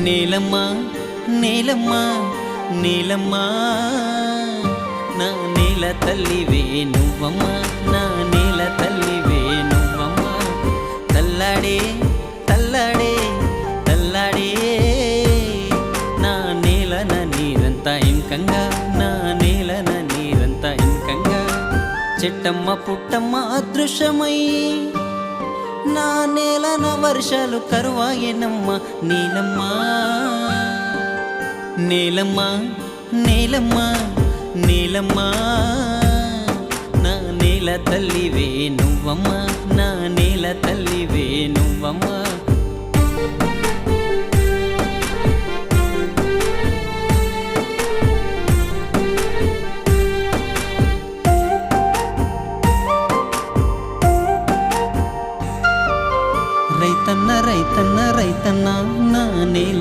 నీలమ్మ నీలమ్మ నీలమ్మ నా నీల తల్లివే నువ్వమ్మ, నా నీల తల్లివే నువ్వమ్మ. తల్లాడే తల్లాడే తల్లాడే నా నీలన నీరంతా ఇంకంగా, నా నీలన నీరంతా ఇంకంగా. చెట్టమ్మ పుట్టమ్మ అదృశ్యమై నా నేలన వర్షాలు కరువాయనమ్మ. నీలమ్మ నీలమ్మ నీలమ్మ నీలమ్మ నా నీల తల్లివే నువ్వమ్మ, నా నీల తల్లివే నువ్వమ్మ.